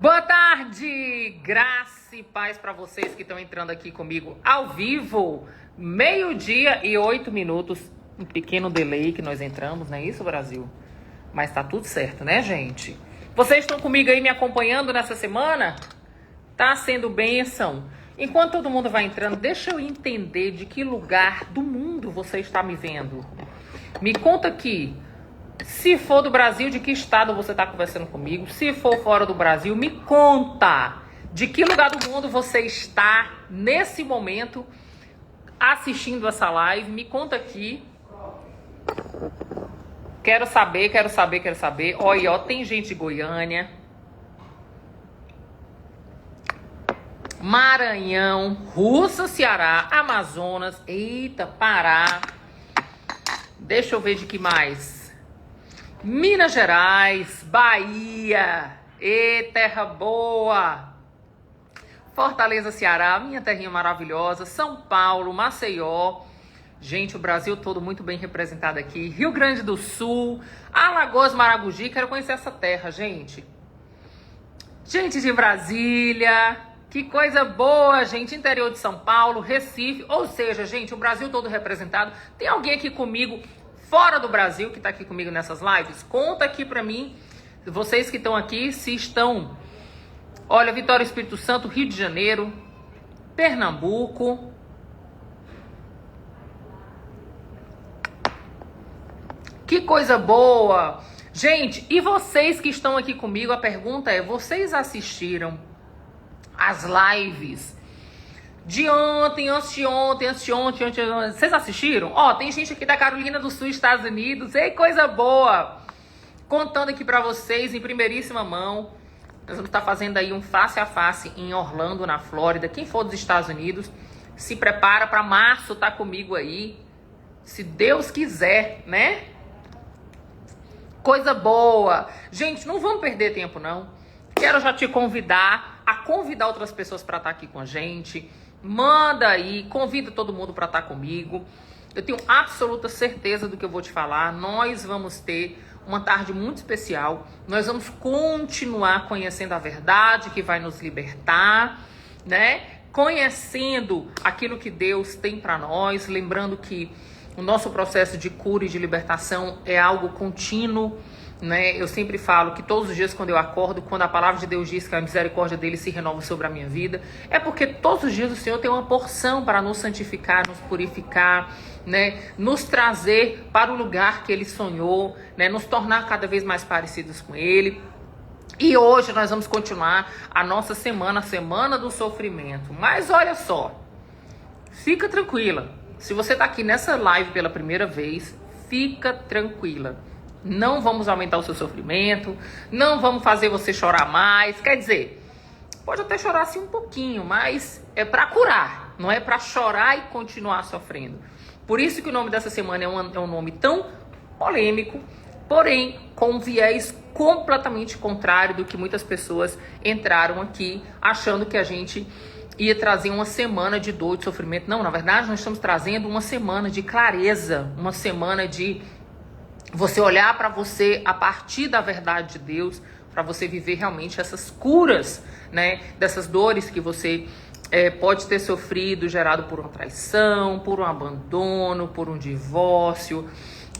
Boa tarde, graça e paz para vocês que estão entrando aqui comigo ao vivo, 12h08, um pequeno delay que nós entramos, não é isso, Brasil? Mas tá tudo certo, né, gente? Vocês estão comigo aí me acompanhando nessa semana? Tá sendo bênção. Enquanto todo mundo vai entrando, deixa eu entender de que lugar do mundo você está me vendo. Me conta aqui. Se for do Brasil, de que estado você está conversando comigo? Se for fora do Brasil, me conta de que lugar do mundo você está nesse momento assistindo essa live. Me conta aqui. Quero saber. Olha, ó, tem gente de Goiânia, Maranhão, Russa, Ceará, Amazonas, eita, Pará. Deixa eu ver de que mais. Minas Gerais, Bahia, terra boa, Fortaleza, Ceará, minha terrinha maravilhosa, São Paulo, Maceió, gente, o Brasil todo muito bem representado aqui, Rio Grande do Sul, Alagoas, Maragogi, quero conhecer essa terra, gente de Brasília, que coisa boa, gente, interior de São Paulo, Recife, ou seja, gente, o Brasil todo representado. Tem alguém aqui comigo fora do Brasil, que tá aqui comigo nessas lives? Conta aqui pra mim, vocês que estão aqui, se estão... Olha, Vitória, Espírito Santo, Rio de Janeiro, Pernambuco. Que coisa boa! Gente, e vocês que estão aqui comigo, a pergunta é, vocês assistiram as lives de ontem, antes de ontem, vocês assistiram? Ó, tem gente aqui da Carolina do Sul, Estados Unidos, ei, coisa boa! Contando aqui pra vocês, em primeiríssima mão, nós vamos estar fazendo aí um face a face em Orlando, na Flórida. Quem for dos Estados Unidos, se prepara pra março tá comigo aí, se Deus quiser, né? Coisa boa! Gente, não vamos perder tempo, não. Quero já te convidar a convidar outras pessoas pra estar aqui com a gente. Manda aí, convida todo mundo para estar comigo. Eu tenho absoluta certeza do que eu vou te falar. Nós vamos ter uma tarde muito especial. Nós vamos continuar conhecendo a verdade que vai nos libertar, né? Conhecendo aquilo que Deus tem para nós. Lembrando que o nosso processo de cura e de libertação é algo contínuo, né? Eu sempre falo que todos os dias quando eu acordo, quando a palavra de Deus diz que a misericórdia dele se renova sobre a minha vida, é porque todos os dias o Senhor tem uma porção para nos santificar, nos purificar, né? Nos trazer para o lugar que ele sonhou, né? Nos tornar cada vez mais parecidos com ele. E hoje nós vamos continuar a nossa semana, a semana do sofrimento. Mas olha só, fica tranquila. Se você está aqui nessa live pela primeira vez, fica tranquila. Não vamos aumentar o seu sofrimento, não vamos fazer você chorar mais. Quer dizer, pode até chorar assim um pouquinho, mas é para curar, não é para chorar e continuar sofrendo. Por isso que o nome dessa semana é um nome tão polêmico, porém com um viés completamente contrário do que muitas pessoas entraram aqui achando que a gente ia trazer uma semana de dor, de sofrimento. Não, na verdade nós estamos trazendo uma semana de clareza, uma semana de você olhar para você a partir da verdade de Deus, para você viver realmente essas curas, né? Dessas dores que você pode ter sofrido, gerado por uma traição, por um abandono, por um divórcio,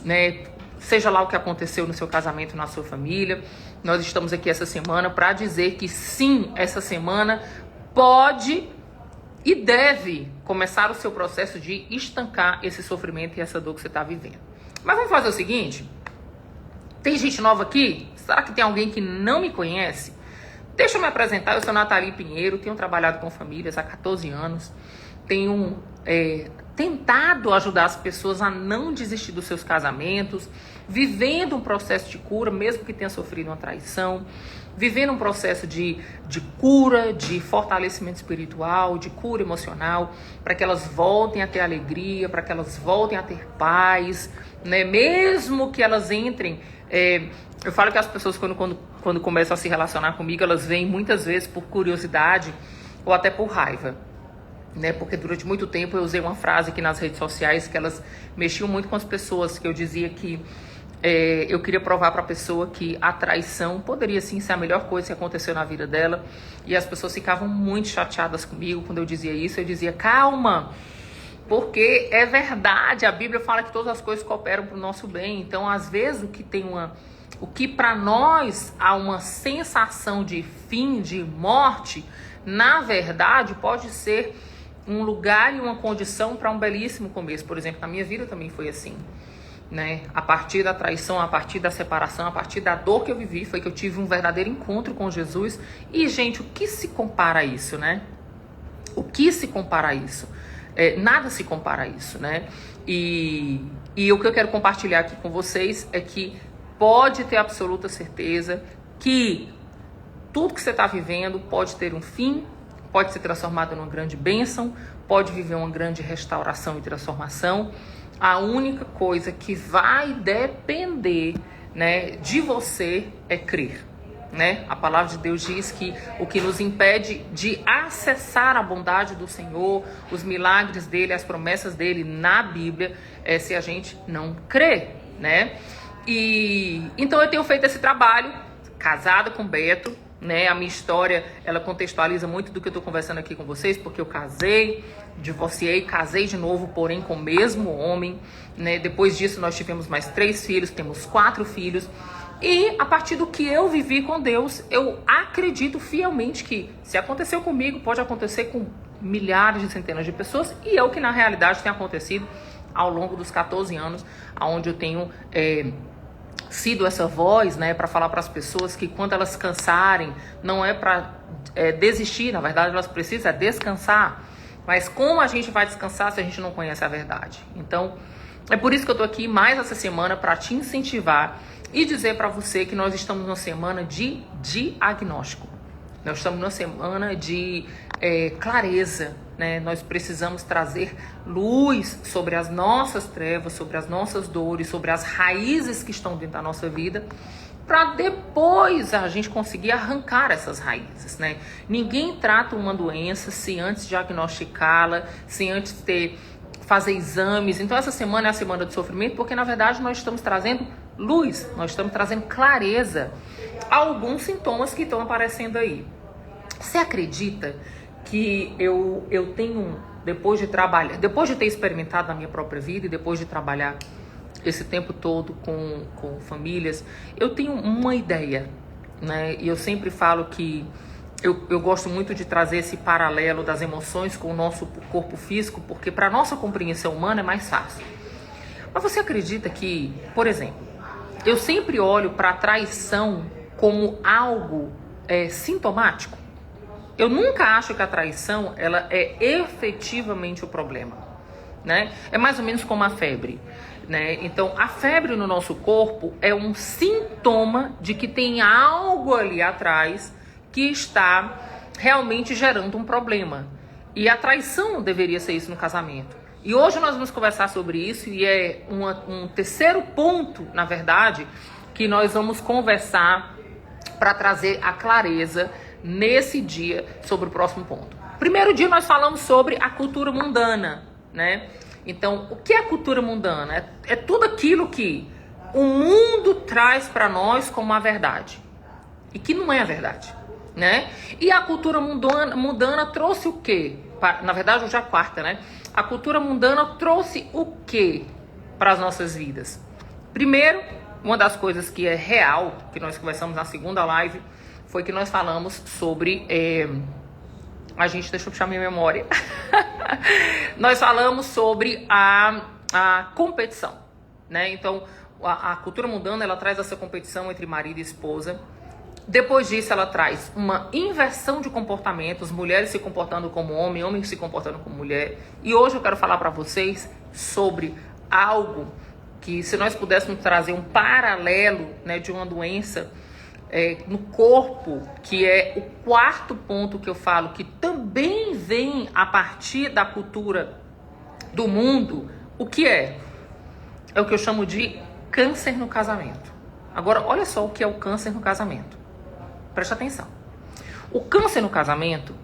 né? Seja lá o que aconteceu no seu casamento, na sua família. Nós estamos aqui essa semana para dizer que sim, essa semana pode e deve começar o seu processo de estancar esse sofrimento e essa dor que você está vivendo. Mas vamos fazer o seguinte, tem gente nova aqui? Será que tem alguém que não me conhece? Deixa eu me apresentar, eu sou Nathalie Pinheiro, tenho trabalhado com famílias há 14 anos, tenho tentado ajudar as pessoas a não desistir dos seus casamentos, vivendo um processo de cura, mesmo que tenha sofrido uma traição, vivendo um processo de cura, de fortalecimento espiritual, de cura emocional, para que elas voltem a ter alegria, para que elas voltem a ter paz, né? Mesmo que elas entrem... eu falo que as pessoas, quando começam a se relacionar comigo, elas vêm muitas vezes por curiosidade ou até por raiva, né? Porque durante muito tempo eu usei uma frase aqui nas redes sociais que elas mexiam muito com as pessoas, que eu dizia que Eu queria provar para a pessoa que a traição poderia sim ser a melhor coisa que aconteceu na vida dela. E as pessoas ficavam muito chateadas comigo quando eu dizia isso. Eu dizia, calma, porque é verdade. A Bíblia fala que todas as coisas cooperam para o nosso bem. Então, às vezes, o que para nós há uma sensação de fim, de morte, na verdade pode ser um lugar e uma condição para um belíssimo começo. Por exemplo, na minha vida também foi assim, né? A partir da traição, a partir da separação, a partir da dor que eu vivi, foi que eu tive um verdadeiro encontro com Jesus. E, gente, o que se compara a isso, né? O que se compara a isso? Nada se compara a isso, né? E o que eu quero compartilhar aqui com vocês é que pode ter absoluta certeza que tudo que você está vivendo pode ter um fim, pode ser transformado numa grande bênção, pode viver uma grande restauração e transformação. A única coisa que vai depender, né, de você é crer, né? A palavra de Deus diz que o que nos impede de acessar a bondade do Senhor, os milagres dele, as promessas dele na Bíblia, é se a gente não crer, né? E então eu tenho feito esse trabalho, casada com Beto, né? A minha história, ela contextualiza muito do que eu estou conversando aqui com vocês, porque eu casei, divorciei, casei de novo, porém com o mesmo homem, né? Depois disso nós tivemos mais 3 filhos, temos 4 filhos. E a partir do que eu vivi com Deus, eu acredito fielmente que se aconteceu comigo, pode acontecer com milhares de centenas de pessoas. E é o que na realidade tem acontecido ao longo dos 14 anos, onde eu tenho sido essa voz, né, para falar para as pessoas que quando elas cansarem, não é para desistir, na verdade elas precisam descansar. Mas como a gente vai descansar se a gente não conhece a verdade? Então, é por isso que eu tô aqui mais essa semana para te incentivar e dizer para você que nós estamos numa semana de diagnóstico. Nós estamos numa semana de clareza, né? Nós precisamos trazer luz sobre as nossas trevas, sobre as nossas dores, sobre as raízes que estão dentro da nossa vida, para depois a gente conseguir arrancar essas raízes, né? Ninguém trata uma doença se antes diagnosticá-la, se antes fazer exames. Então essa semana é a semana do sofrimento, porque na verdade nós estamos trazendo luz, nós estamos trazendo clareza a alguns sintomas que estão aparecendo aí. Você acredita que eu tenho, depois de ter experimentado na minha própria vida e depois de trabalhar esse tempo todo com famílias, eu tenho uma ideia, né? E eu sempre falo que eu gosto muito de trazer esse paralelo das emoções com o nosso corpo físico, porque para nossa compreensão humana é mais fácil. Mas você acredita que, por exemplo, eu sempre olho para a traição como algo sintomático? Eu nunca acho que a traição ela é efetivamente o problema, né? É mais ou menos como a febre, né? Então, a febre no nosso corpo é um sintoma de que tem algo ali atrás que está realmente gerando um problema. E a traição deveria ser isso no casamento. E hoje nós vamos conversar sobre isso e é um terceiro ponto, na verdade, que nós vamos conversar para trazer a clareza nesse dia sobre o próximo ponto. Primeiro dia nós falamos sobre a cultura mundana, né? Então, o que é a cultura mundana? É tudo aquilo que o mundo traz para nós como a verdade e que não é a verdade, né? E a cultura mundana trouxe o quê? Na verdade, hoje é a quarta, né? A cultura mundana trouxe o quê para as nossas vidas? Primeiro, uma das coisas que é real, que nós conversamos na segunda live, foi que nós falamos sobre... deixa eu puxar minha memória. Nós falamos sobre a competição, né? Então, a cultura mundana, ela traz essa competição entre marido e esposa. Depois disso, ela traz uma inversão de comportamentos, mulheres se comportando como homem, homens se comportando como mulher. E hoje eu quero falar para vocês sobre algo que, se nós pudéssemos trazer um paralelo, né, de uma doença no corpo, que é o quarto ponto que eu falo, que também vem a partir da cultura do mundo, o que é? É o que eu chamo de câncer no casamento. Agora, olha só o que é o câncer no casamento. Presta atenção. O câncer no casamento,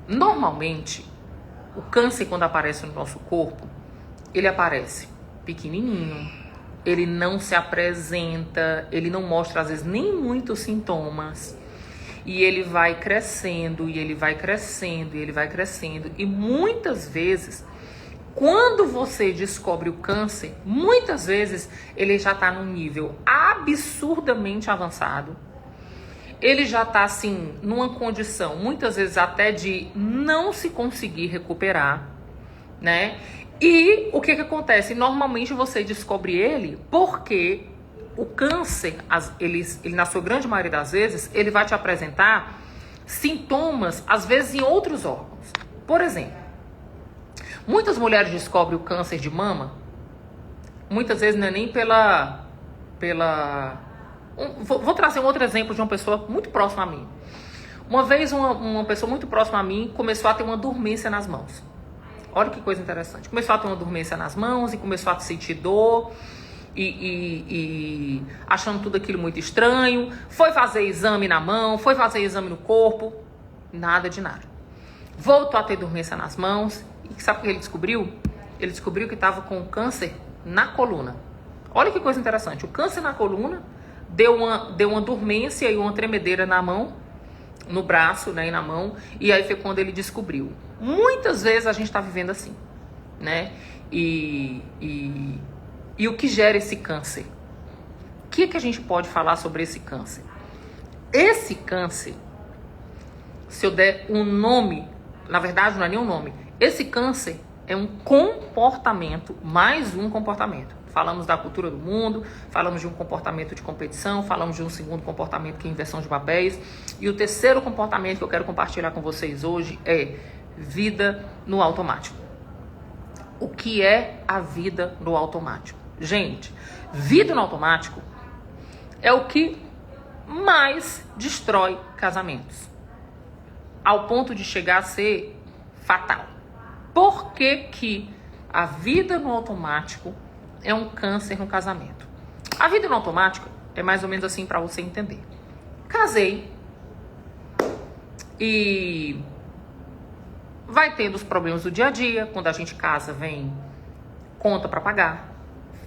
normalmente, o câncer quando aparece no nosso corpo, ele aparece pequenininho, ele não se apresenta, ele não mostra às vezes nem muitos sintomas. E ele vai crescendo, e ele vai crescendo, e ele vai crescendo. E muitas vezes, quando você descobre o câncer, muitas vezes ele já está num nível absurdamente avançado. Ele já está assim, numa condição, muitas vezes até de não se conseguir recuperar, né? E o que acontece? Normalmente você descobre ele porque o câncer, ele na sua grande maioria das vezes, ele vai te apresentar sintomas, às vezes em outros órgãos. Por exemplo, muitas mulheres descobrem o câncer de mama, muitas vezes não é nem vou trazer um outro exemplo de uma pessoa muito próxima a mim. Uma vez uma pessoa muito próxima a mim começou a ter uma dormência nas mãos. Olha que coisa interessante. Começou a ter uma dormência nas mãos e começou a sentir dor. E achando tudo aquilo muito estranho, foi fazer exame na mão, foi fazer exame no corpo, nada de nada. Voltou a ter dormência nas mãos, e sabe o que ele descobriu? Ele descobriu que estava com câncer na coluna. Olha que coisa interessante, o câncer na coluna deu uma dormência e uma tremedeira na mão, no braço, né, e na mão, e aí foi quando ele descobriu. Muitas vezes a gente está vivendo assim, né, E o que gera esse câncer? O que a gente pode falar sobre esse câncer? Esse câncer, se eu der um nome, na verdade não é nem um nome, esse câncer é um comportamento, mais um comportamento. Falamos da cultura do mundo, falamos de um comportamento de competição, falamos de um segundo comportamento que é inversão de papéis. E o terceiro comportamento que eu quero compartilhar com vocês hoje é vida no automático. O que é a vida no automático? Gente, vida no automático é o que mais destrói casamentos, ao ponto de chegar a ser fatal. Por que a vida no automático é um câncer no casamento? A vida no automático é mais ou menos assim para você entender. Casei e vai tendo os problemas do dia a dia. Quando a gente casa, vem conta para pagar,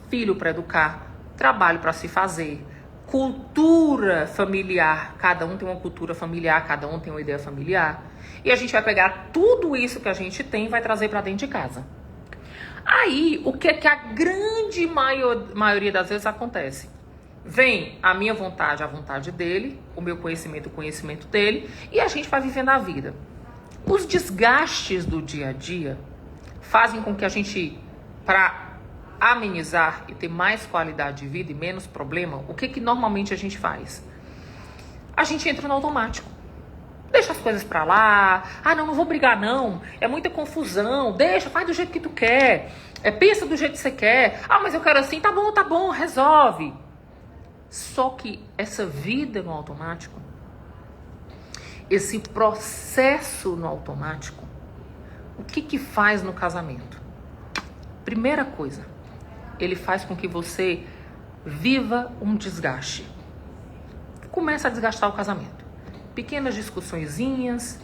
filho para educar, trabalho para se fazer, cultura familiar, cada um tem uma cultura familiar, cada um tem uma ideia familiar, e a gente vai pegar tudo isso que a gente tem e vai trazer para dentro de casa. Aí, o que é que a grande maioria das vezes acontece? Vem a minha vontade, a vontade dele, o meu conhecimento, o conhecimento dele, e a gente vai vivendo a vida. Os desgastes do dia a dia fazem com que a gente, para amenizar e ter mais qualidade de vida e menos problema, o que normalmente a gente faz? A gente entra no automático. Deixa as coisas pra lá. Ah, não vou brigar não. É muita confusão. Deixa, faz do jeito que tu quer. Pensa do jeito que você quer. Ah, mas eu quero assim. Tá bom, resolve. Só que essa vida no automático, esse processo no automático, o que faz no casamento? Primeira coisa, ele faz com que você viva um desgaste. Começa a desgastar o casamento. Pequenas discussõezinhas,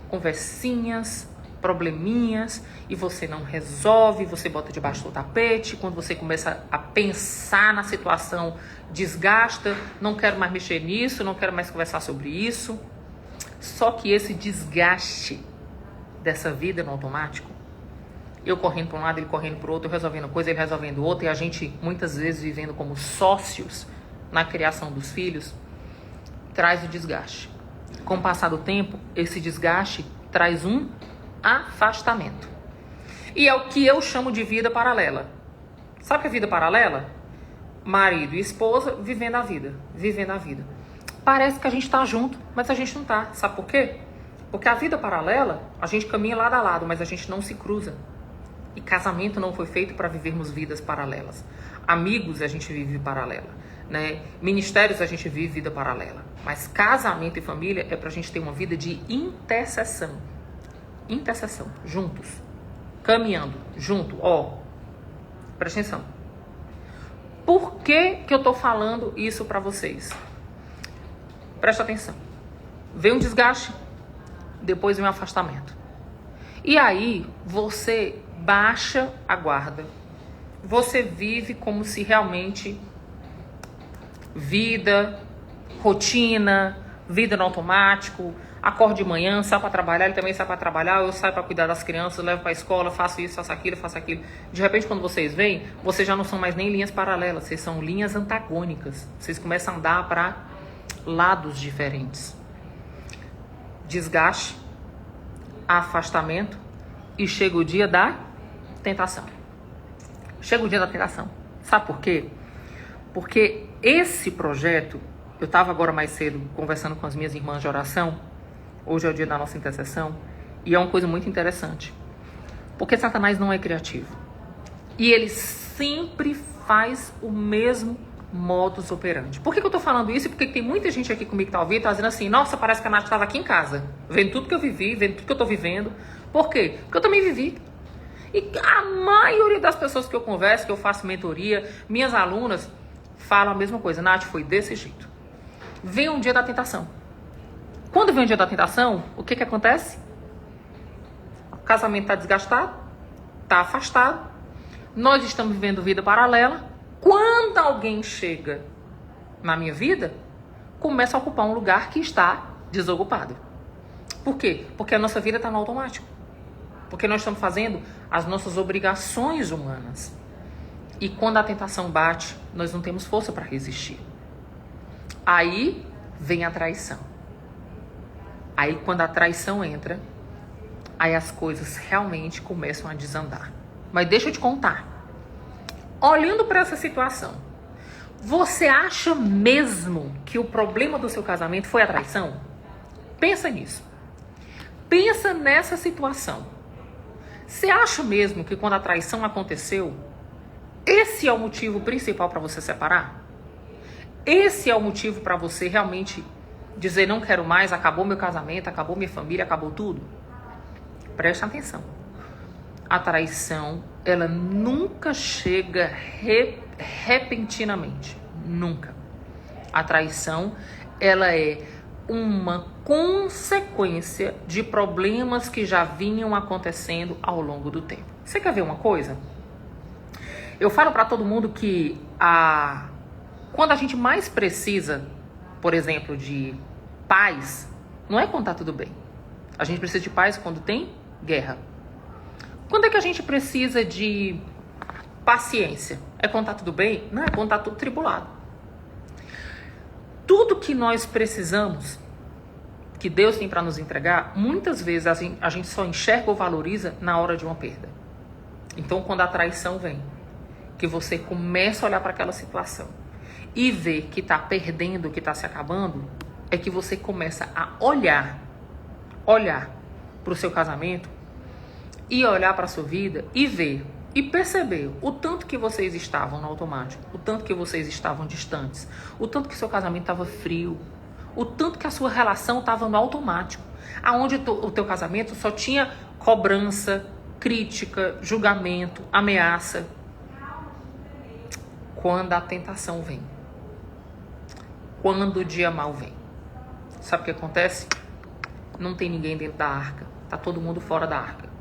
conversinhas, probleminhas, e você não resolve, você bota debaixo do tapete. Quando você começa a pensar na situação, desgasta, não quero mais mexer nisso, não quero mais conversar sobre isso. Só que esse desgaste dessa vida no automático, eu correndo para um lado, ele correndo para o outro, eu resolvendo coisa, ele resolvendo outra, e a gente muitas vezes vivendo como sócios na criação dos filhos, traz o desgaste. Com o passar do tempo, esse desgaste traz um afastamento. E é o que eu chamo de vida paralela. Sabe o que é vida paralela? Marido e esposa vivendo a vida, vivendo a vida. Parece que a gente está junto, mas a gente não está. Sabe por quê? Porque a vida paralela, a gente caminha lado a lado, mas a gente não se cruza. E casamento não foi feito para vivermos vidas paralelas. Amigos a gente vive paralela, né? Ministérios a gente vive vida paralela. Mas casamento e família é para a gente ter uma vida de intercessão. Intercessão, juntos. Caminhando, junto, ó. Presta atenção. Por que eu tô falando isso para vocês? Presta atenção. Vem um desgaste, depois vem um afastamento. E aí, você baixa a guarda, você vive como se realmente vida, rotina, vida no automático, acordo de manhã, sai para trabalhar, ele também sai para trabalhar, eu saio para cuidar das crianças, levo para a escola, faço isso, faço aquilo, faço aquilo. De repente, quando vocês veem, vocês já não são mais nem linhas paralelas, vocês são linhas antagônicas. Vocês começam a andar para lados diferentes. Desgaste, afastamento e chega o dia da tentação. Chega o dia da tentação. Sabe por quê? Porque esse projeto, eu estava agora mais cedo conversando com as minhas irmãs de oração, hoje é o dia da nossa intercessão, e é uma coisa muito interessante. Porque Satanás não é criativo. E ele sempre faz o mesmo modus operandi. Por que eu tô falando isso? Porque tem muita gente aqui comigo que tá ouvindo, tá dizendo assim, nossa, parece que a Nath estava aqui em casa, vendo tudo que eu vivi, vendo tudo que eu tô vivendo. Por quê? Porque eu também vivi. E a maioria das pessoas que eu converso, que eu faço mentoria, minhas alunas, falam a mesma coisa. Nath, foi desse jeito. Vem um dia da tentação. Quando vem o dia da tentação, o que acontece? O casamento está desgastado, está afastado, nós estamos vivendo vida paralela. Quando alguém chega na minha vida, começa a ocupar um lugar que está desocupado. Por quê? Porque a nossa vida está no automático. Porque nós estamos fazendo as nossas obrigações humanas. E quando a tentação bate, nós não temos força para resistir. Aí vem a traição. Aí quando a traição entra, aí as coisas realmente começam a desandar. Mas deixa eu te contar. Olhando para essa situação, você acha mesmo que o problema do seu casamento foi a traição? Pensa nisso. Pensa nessa situação. Você acha mesmo que quando a traição aconteceu, esse é o motivo principal para você separar? Esse é o motivo para você realmente dizer não quero mais, acabou meu casamento, acabou minha família, acabou tudo? Preste atenção. A traição, ela nunca chega repentinamente. Nunca. A traição, ela é uma consequência de problemas que já vinham acontecendo ao longo do tempo. Você quer ver uma coisa? Eu falo para todo mundo que quando a gente mais precisa, por exemplo, de paz, não é quando tá tudo bem. A gente precisa de paz quando tem guerra. Quando é que a gente precisa de paciência? É quando tá tudo bem? Não, é quando tá tudo tribulado. Tudo que nós precisamos, que Deus tem para nos entregar, muitas vezes a gente só enxerga ou valoriza na hora de uma perda. Então, quando a traição vem, que você começa a olhar para aquela situação e ver que está perdendo, que está se acabando, é que você começa a olhar para o seu casamento e olhar para a sua vida e ver e perceber o tanto que vocês estavam no automático, o tanto que vocês estavam distantes, o tanto que seu casamento estava frio, o tanto que a sua relação estava no automático, aonde o teu casamento só tinha cobrança, crítica, julgamento, ameaça. Quando a tentação vem, quando o dia mal vem, sabe o que acontece? Não tem ninguém dentro da arca, tá todo mundo fora da arca.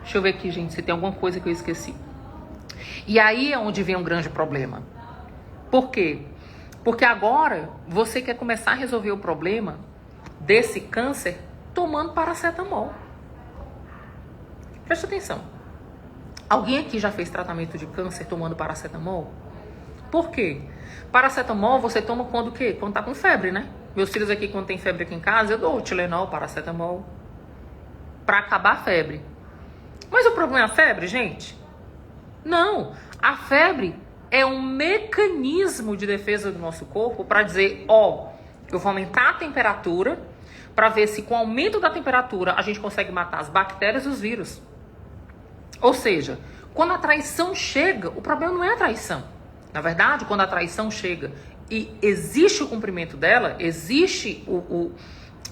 Deixa eu ver aqui, gente, se tem alguma coisa que eu esqueci. E aí é onde vem um grande problema. Por quê? Porque agora você quer começar a resolver o problema desse câncer tomando paracetamol. Presta atenção. Alguém aqui já fez tratamento de câncer tomando paracetamol? Por quê? Paracetamol você toma quando o quê? Quando tá com febre, né? Meus filhos aqui, quando tem febre aqui em casa, eu dou o Tilenol, paracetamol, pra acabar a febre. Mas o problema é a febre, gente? Não. A febre é um mecanismo de defesa do nosso corpo para dizer, eu vou aumentar a temperatura para ver se com o aumento da temperatura a gente consegue matar as bactérias e os vírus. Ou seja, quando a traição chega, o problema não é a traição. Na verdade, quando a traição chega e existe o cumprimento dela, existe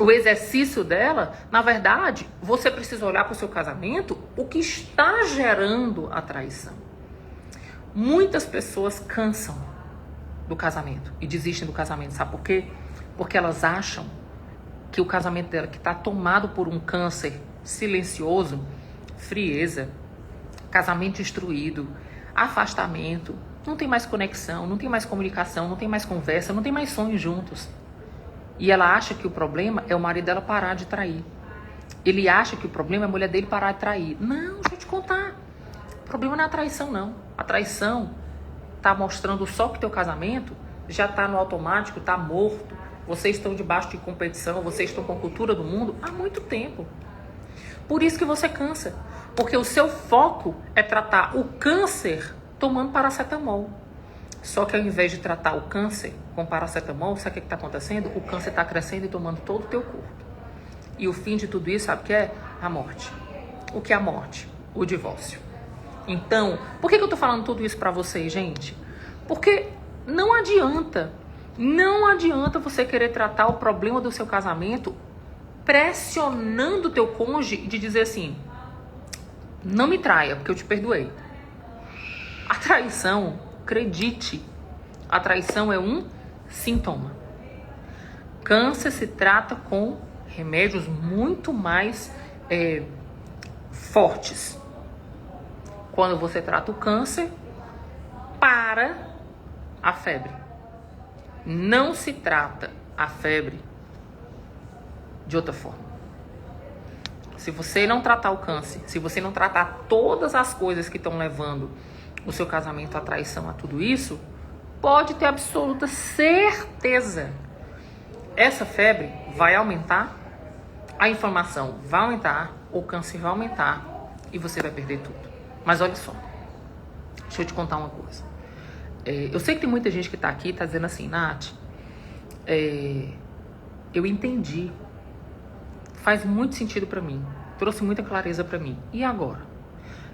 o exercício dela, na verdade, você precisa olhar para o seu casamento, o que está gerando a traição. Muitas pessoas cansam do casamento e desistem do casamento. Sabe por quê? Porque elas acham que o casamento dela, que está tomado por um câncer silencioso, frieza, casamento destruído, afastamento, não tem mais conexão, não tem mais comunicação, não tem mais conversa, não tem mais sonhos juntos. E ela acha que o problema é o marido dela parar de trair. Ele acha que o problema é a mulher dele parar de trair. Não, deixa eu te contar. O problema não é a traição, não. A traição tá mostrando só que teu casamento já tá no automático, tá morto. Vocês estão debaixo de competição, vocês estão com a cultura do mundo há muito tempo. Por isso que você cansa. Porque o seu foco é tratar o câncer tomando paracetamol. Só que ao invés de tratar o câncer com paracetamol, sabe o que está acontecendo? O câncer está crescendo e tomando todo o teu corpo. E o fim de tudo isso, sabe o que é? A morte. O que é a morte? O divórcio. Então, por que eu tô falando tudo isso pra vocês, gente? Porque não adianta você querer tratar o problema do seu casamento pressionando o teu cônjuge de dizer assim, não me traia, porque eu te perdoei. A traição, acredite, a traição é um sintoma. Câncer se trata com remédios muito mais fortes. Quando você trata o câncer, para a febre. Não se trata a febre de outra forma. Se você não tratar o câncer, se você não tratar todas as coisas que estão levando o seu casamento à traição, a tudo isso, pode ter absoluta certeza. Essa febre vai aumentar, a inflamação vai aumentar, o câncer vai aumentar e você vai perder tudo. Mas olha só, deixa eu te contar uma coisa. Eu sei que tem muita gente que tá aqui, tá dizendo assim, Nath, eu entendi. Faz muito sentido pra mim. Trouxe muita clareza pra mim. E agora?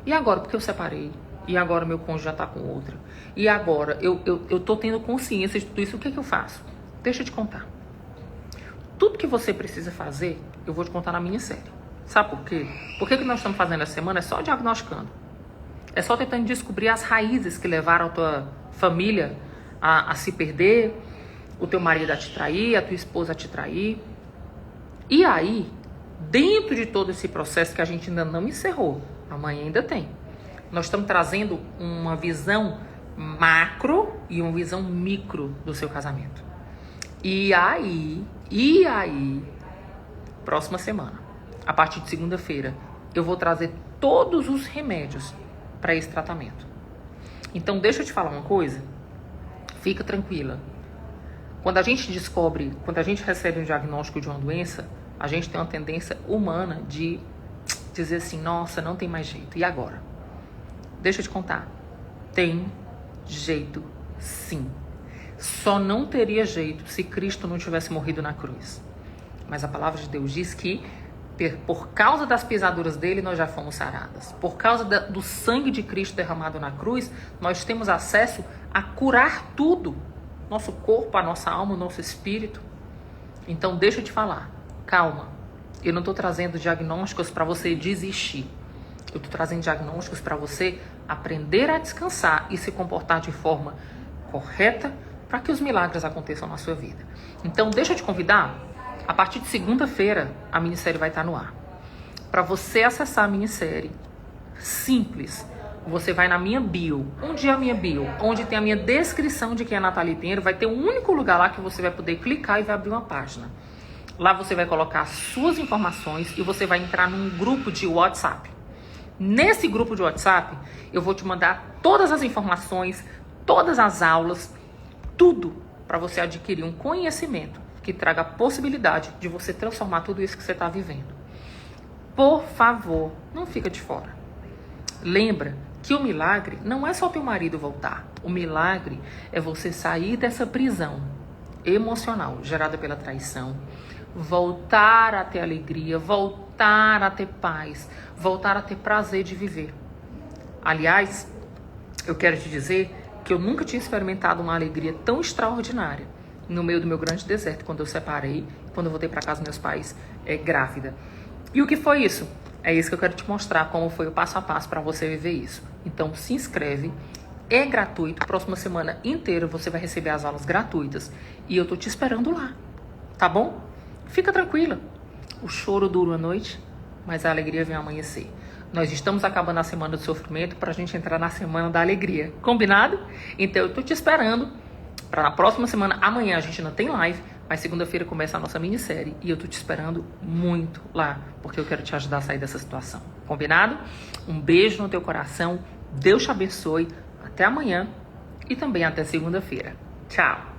E agora porque eu separei? E agora meu cônjuge já tá com outra? E agora eu tô tendo consciência de tudo isso, o que é que eu faço? Deixa eu te contar. Tudo que você precisa fazer, eu vou te contar na minha série. Sabe por quê? Por que nós estamos fazendo essa semana? É só diagnosticando. É só tentando descobrir as raízes que levaram a tua família a se perder, o teu marido a te trair, a tua esposa a te trair. E aí, dentro de todo esse processo que a gente ainda não encerrou, amanhã ainda tem, nós estamos trazendo uma visão macro e uma visão micro do seu casamento. E aí, próxima semana, a partir de segunda-feira, eu vou trazer todos os remédios para esse tratamento. Então, deixa eu te falar uma coisa. Fica tranquila. Quando a gente descobre, quando a gente recebe um diagnóstico de uma doença, a gente tem uma tendência humana de dizer assim, nossa, não tem mais jeito. E agora? Deixa eu te contar. Tem jeito, sim. Só não teria jeito se Cristo não tivesse morrido na cruz. Mas a palavra de Deus diz que por causa das pisaduras dele, nós já fomos saradas. Por causa do sangue de Cristo derramado na cruz, nós temos acesso a curar tudo. Nosso corpo, a nossa alma, o nosso espírito. Então, deixa eu te falar. Calma. Eu não estou trazendo diagnósticos para você desistir. Eu estou trazendo diagnósticos para você aprender a descansar e se comportar de forma correta para que os milagres aconteçam na sua vida. Então, deixa eu te convidar. A partir de segunda-feira, a minissérie vai estar no ar. Para você acessar a minissérie, simples, você vai na minha bio. Onde é a minha bio? Onde tem a minha descrição de quem é Nathalie Pinheiro, vai ter um único lugar lá que você vai poder clicar e vai abrir uma página. Lá você vai colocar as suas informações e você vai entrar num grupo de WhatsApp. Nesse grupo de WhatsApp, eu vou te mandar todas as informações, todas as aulas, tudo para você adquirir um conhecimento que traga a possibilidade de você transformar tudo isso que você está vivendo. Por favor, não fica de fora. Lembra que o milagre não é só teu marido voltar. O milagre é você sair dessa prisão emocional gerada pela traição, voltar a ter alegria, voltar a ter paz, voltar a ter prazer de viver. Aliás, eu quero te dizer que eu nunca tinha experimentado uma alegria tão extraordinária no meio do meu grande deserto, quando eu separei, quando eu voltei para casa dos meus pais, grávida. E o que foi isso? É isso que eu quero te mostrar, como foi o passo a passo para você viver isso. Então, se inscreve, é gratuito, próxima semana inteira você vai receber as aulas gratuitas e eu tô te esperando lá, tá bom? Fica tranquila. O choro dura uma noite, mas a alegria vem ao amanhecer. Nós estamos acabando a semana do sofrimento para a gente entrar na semana da alegria. Combinado? Então eu tô te esperando para na próxima semana. Amanhã a gente não tem live, mas segunda-feira começa a nossa minissérie. E eu tô te esperando muito lá, porque eu quero te ajudar a sair dessa situação. Combinado? Um beijo no teu coração. Deus te abençoe. Até amanhã e também até segunda-feira. Tchau!